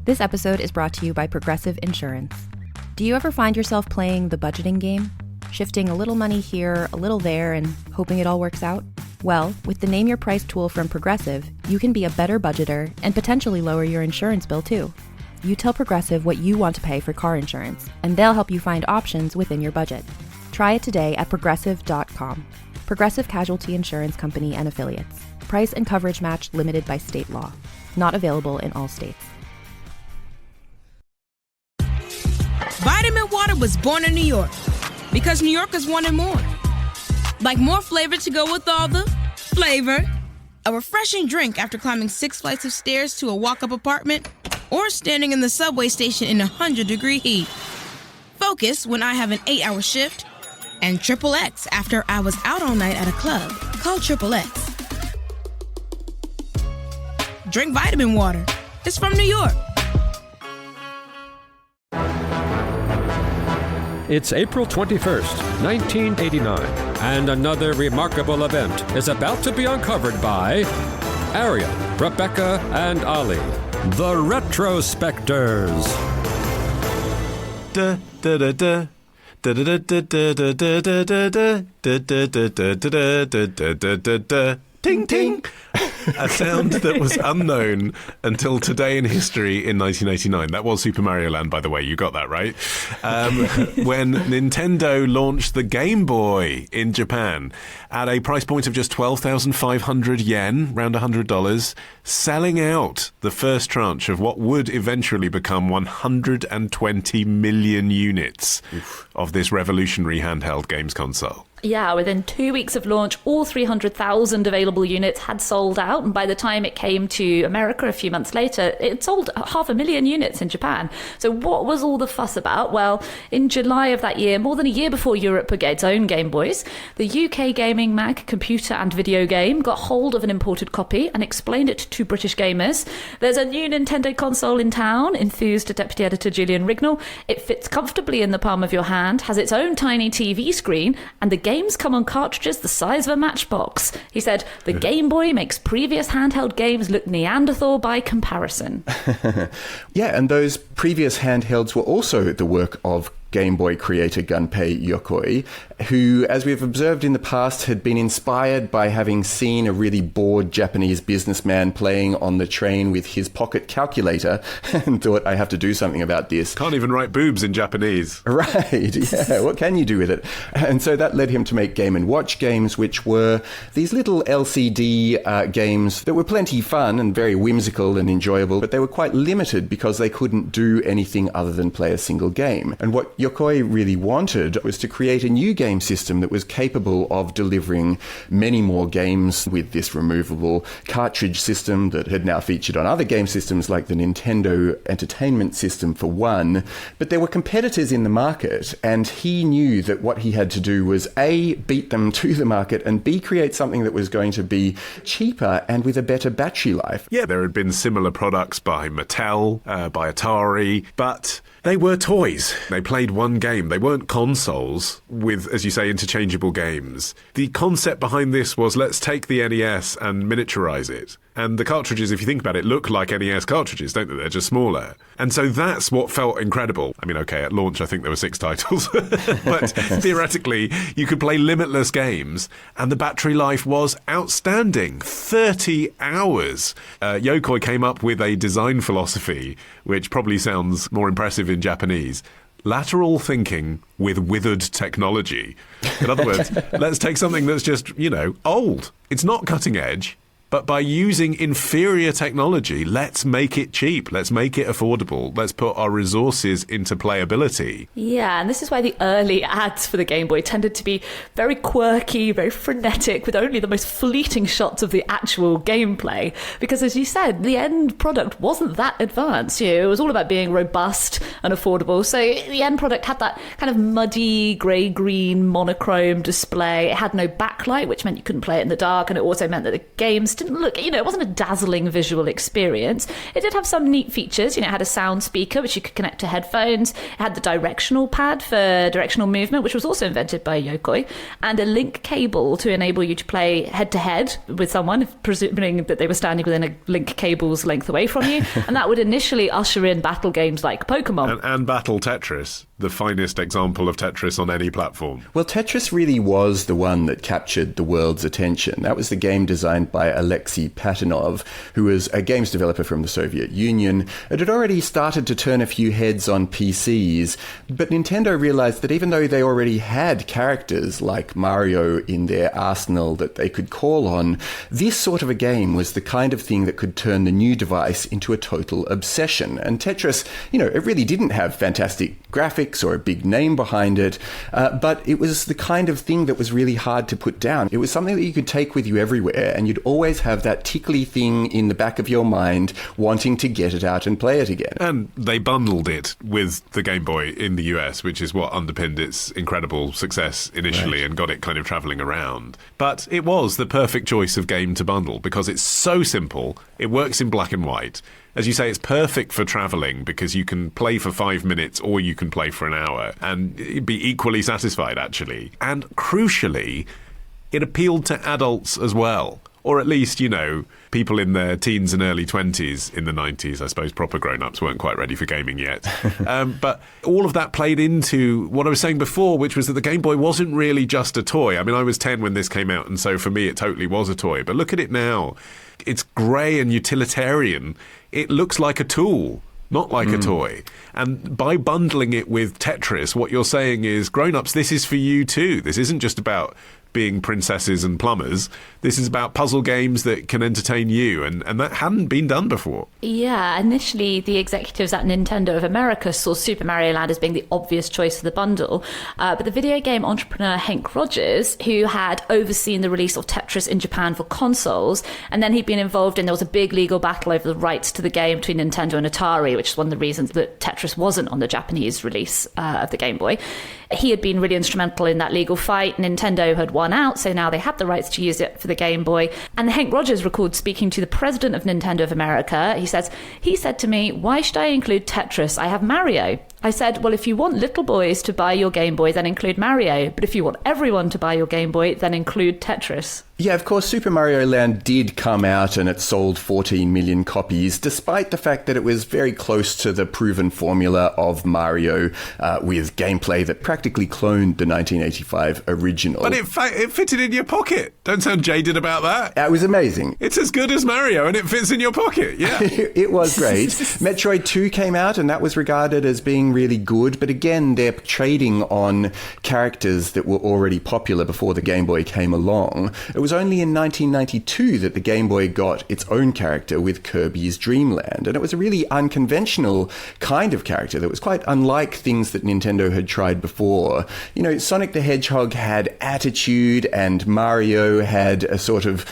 This episode is brought to you by Progressive Insurance. Do you ever find yourself playing the budgeting game? Shifting a little money here, a little there, and hoping it all works out? Well, with the Name Your Price tool from Progressive, you can be a better budgeter and potentially lower your insurance bill too. You tell Progressive what you want to pay for car insurance, and they'll help you find options within your budget. Try it today at progressive.com. Progressive Casualty Insurance Company and Affiliates. Price and coverage match limited by state law. Not available in all states. Vitamin Water was born in New York because New Yorkers wanted more. Like more flavor to go with all the flavor. A refreshing drink after climbing 6 flights of stairs to a walk-up apartment, or standing in the subway station in 100-degree heat. Focus when I have an 8-hour shift. And Triple X after I was out all night at a club called Triple X. Drink Vitamin Water. It's from New York. It's April 21st, 1989, and another remarkable event is about to be uncovered by Arion, Rebecca, and Olly, the Retrospectors. Da da da da. Da da da da da da da da da da da da da da da. Ting ting. A sound that was unknown until today in history in 1989. That was Super Mario Land, by the way. You got that right. When Nintendo launched the Game Boy in Japan at a price point of just 12,500 yen, around $100, selling out the first tranche of what would eventually become 120 million units of this revolutionary handheld games console. Yeah, within 2 weeks of launch, all 300,000 available units had sold out. And by the time it came to America a few months later, it sold 500,000 units in Japan. So what was all the fuss about? Well, in July of that year, more than a year before Europe would get its own Game Boys, the UK gaming mag Computer and Video Game got hold of an imported copy and explained it to British gamers. There's a new Nintendo console in town, enthused Deputy Editor Julian Rignall. It fits comfortably in the palm of your hand, has its own tiny TV screen, and the games come on cartridges the size of a matchbox. He said, the Game Boy makes previous handheld games look Neanderthal by comparison. Yeah, and those previous handhelds were also the work of Game Boy creator Gunpei Yokoi, who, as we've observed in the past, had been inspired by having seen a really bored Japanese businessman playing on the train with his pocket calculator and thought, I have to do something about this. Can't even write boobs in Japanese. Right, yeah, what can you do with it? And so that led him to make Game & Watch games, which were these little LCD games that were plenty fun and very whimsical and enjoyable, but they were quite limited because they couldn't do anything other than play a single game. And what Yokoi really wanted was to create a new game system that was capable of delivering many more games with this removable cartridge system that had now featured on other game systems like the Nintendo Entertainment System for one. But there were competitors in the market, and he knew that what he had to do was A, beat them to the market, and B, create something that was going to be cheaper and with a better battery life. Yeah, there had been similar products by Mattel, by Atari, but they were toys. They played one game. They weren't consoles with, as you say, interchangeable games. The concept behind this was, let's take the NES and miniaturize it. And the cartridges, if you think about it, look like NES cartridges, don't they? They're just smaller. And so that's what felt incredible. I mean, okay, at launch, I think there were 6 titles. But theoretically, you could play limitless games, and the battery life was outstanding. 30 hours. Yokoi came up with a design philosophy, which probably sounds more impressive in Japanese. Lateral thinking with withered technology. In other words, let's take something that's just, old. It's not cutting edge. But by using inferior technology, let's make it cheap. Let's make it affordable. Let's put our resources into playability. Yeah, and this is why the early ads for the Game Boy tended to be very quirky, very frenetic, with only the most fleeting shots of the actual gameplay. Because as you said, the end product wasn't that advanced. It was all about being robust and affordable. So the end product had that kind of muddy, grey-green monochrome display. It had no backlight, which meant you couldn't play it in the dark. And it also meant that the games didn't look, it wasn't a dazzling visual experience. It did have some neat features. It had a sound speaker, which you could connect to headphones. It had the directional pad for directional movement, which was also invented by Yokoi, and a link cable to enable you to play head-to-head with someone, presuming that they were standing within a link cable's length away from you. And that would initially usher in battle games like Pokemon. And Battle Tetris, the finest example of Tetris on any platform. Well, Tetris really was the one that captured the world's attention. That was the game designed by Alexei Patinov, who was a games developer from the Soviet Union. It had already started to turn a few heads on PCs, but Nintendo realized that even though they already had characters like Mario in their arsenal that they could call on, this sort of a game was the kind of thing that could turn the new device into a total obsession. And Tetris, it really didn't have fantastic graphics or a big name behind it, but it was the kind of thing that was really hard to put down. It was something that you could take with you everywhere, and you'd always have that tickly thing in the back of your mind wanting to get it out and play it again. And they bundled it with the Game Boy in the US, which is what underpinned its incredible success initially and got it kind of travelling around. But it was the perfect choice of game to bundle because it's so simple, it works in black and white. As you say, it's perfect for travelling because you can play for 5 minutes or you can play for an hour and be equally satisfied, actually. And crucially, it appealed to adults as well. Or at least, people in their teens and early 20s in the 90s. I suppose proper grown-ups weren't quite ready for gaming yet. But all of that played into what I was saying before, which was that the Game Boy wasn't really just a toy. I mean, I was 10 when this came out, and so for me it totally was a toy. But look at it now. It's grey and utilitarian. It looks like a tool, not like a toy. And by bundling it with Tetris, what you're saying is, grown-ups, this is for you too. This isn't just about being princesses and plumbers. This is about puzzle games that can entertain you, and that hadn't been done before. Yeah, initially the executives at Nintendo of America saw Super Mario Land as being the obvious choice for the bundle, but the video game entrepreneur Hank Rogers, who had overseen the release of Tetris in Japan for consoles, and then he'd been involved in, there was a big legal battle over the rights to the game between Nintendo and Atari, which is one of the reasons that Tetris wasn't on the Japanese release of the Game Boy. He had been really instrumental in that legal fight. Nintendo had won out, so now they had the rights to use it for the Game Boy. And Hank Rogers records speaking to the president of Nintendo of America. He said to me, "Why should I include Tetris? I have Mario." I said, "Well, if you want little boys to buy your Game Boy, then include Mario. But if you want everyone to buy your Game Boy, then include Tetris." Yeah, of course, Super Mario Land did come out and it sold 14 million copies, despite the fact that it was very close to the proven formula of Mario, with gameplay that practically cloned the 1985 original. But it fitted in your pocket. Don't sound jaded about that. It was amazing. It's as good as Mario and it fits in your pocket, yeah. It was great. Metroid 2 came out and that was regarded as being really good, but again, they're trading on characters that were already popular before the Game Boy came along. It was only in 1992 that the Game Boy got its own character with Kirby's Dream Land, and it was a really unconventional kind of character that was quite unlike things that Nintendo had tried before. Sonic the Hedgehog had attitude and Mario had a sort of,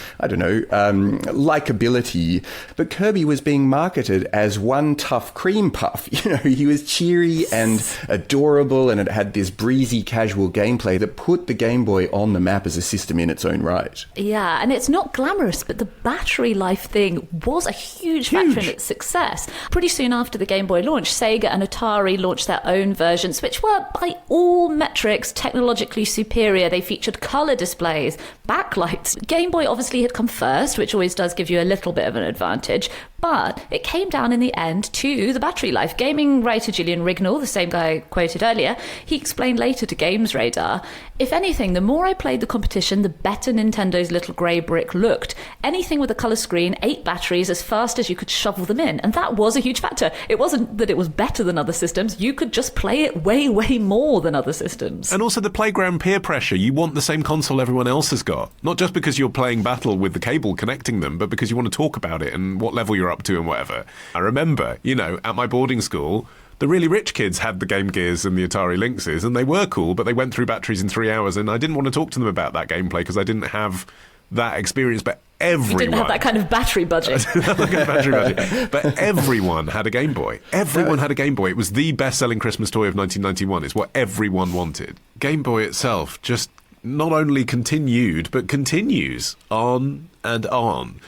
likability, but Kirby was being marketed as one tough cream puff. He was cheery and adorable, and it had this breezy, casual gameplay that put the Game Boy on the map as a system in its own right. Yeah, and it's not glamorous, but the battery life thing was a huge factor in its success. Pretty soon after the Game Boy launch, Sega and Atari launched their own versions, which were, by all metrics, technologically superior. They featured colour displays, backlights. Game Boy obviously had come first, which always does give you a little bit of an advantage, but it came down in the end to the battery life. Gaming writer Julian Rignall, the same guy I quoted earlier, he explained later to Games Radar, "If anything, the more I played the competition, the better Nintendo's little grey brick looked. Anything with a colour screen, 8 batteries as fast as you could shovel them in." And that was a huge factor. It wasn't that it was better than other systems. You could just play it way, way more than other systems. And also the playground peer pressure. You want the same console everyone else has got. Not just because you're playing Battle with the cable connecting them, but because you want to talk about it and what level you're up to and whatever. I remember, at my boarding school, the really rich kids had the Game Gears and the Atari Lynxes, and they were cool, but they went through batteries in 3 hours, and I didn't want to talk to them about that gameplay because I didn't have that experience. But everyone... You didn't have that kind of battery budget. But everyone had a Game Boy. Everyone had a Game Boy. It was the best-selling Christmas toy of 1991. It's what everyone wanted. Game Boy itself just not only continued, but continues on and on.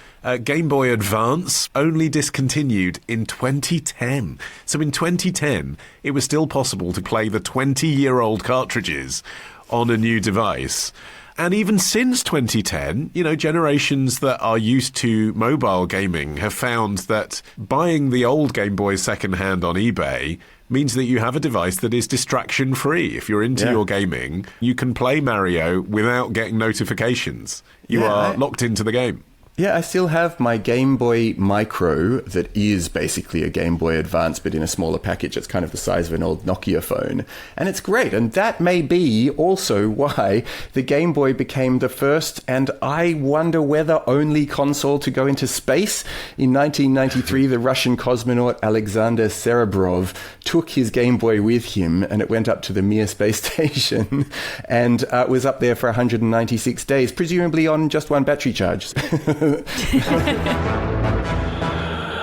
Game Boy Advance only discontinued in 2010. So in 2010, it was still possible to play the 20-year-old cartridges on a new device. And even since 2010, generations that are used to mobile gaming have found that buying the old Game Boy secondhand on eBay means that you have a device that is distraction-free. If you're into your gaming, you can play Mario without getting notifications. You are locked into the game. Yeah, I still have my Game Boy Micro that is basically a Game Boy Advance, but in a smaller package. It's kind of the size of an old Nokia phone. And it's great. And that may be also why the Game Boy became the first, and I wonder whether only console to go into space. In 1993, the Russian cosmonaut Alexander Serebrov took his Game Boy with him, and it went up to the Mir space station and was up there for 196 days, presumably on just one battery charge.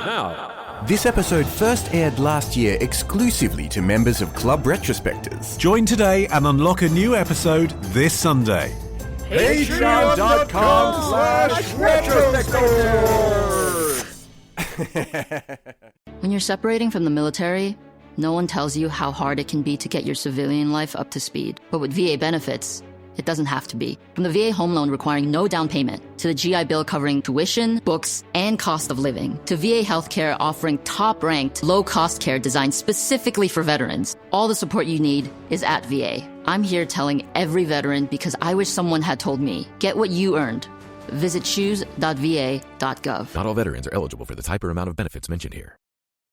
Now, this episode first aired last year exclusively to members of Club Retrospectors. Join today and unlock a new episode this Sunday. Patreon.com/Retrospectors. When you're separating from the military, no one tells you how hard it can be to get your civilian life up to speed. But with VA benefits, it doesn't have to be. From the VA home loan requiring no down payment, to the GI Bill covering tuition, books, and cost of living, to VA healthcare offering top-ranked, low-cost care designed specifically for veterans. All the support you need is at VA. I'm here telling every veteran because I wish someone had told me, get what you earned. Visit choose.va.gov. Not all veterans are eligible for the type or amount of benefits mentioned here.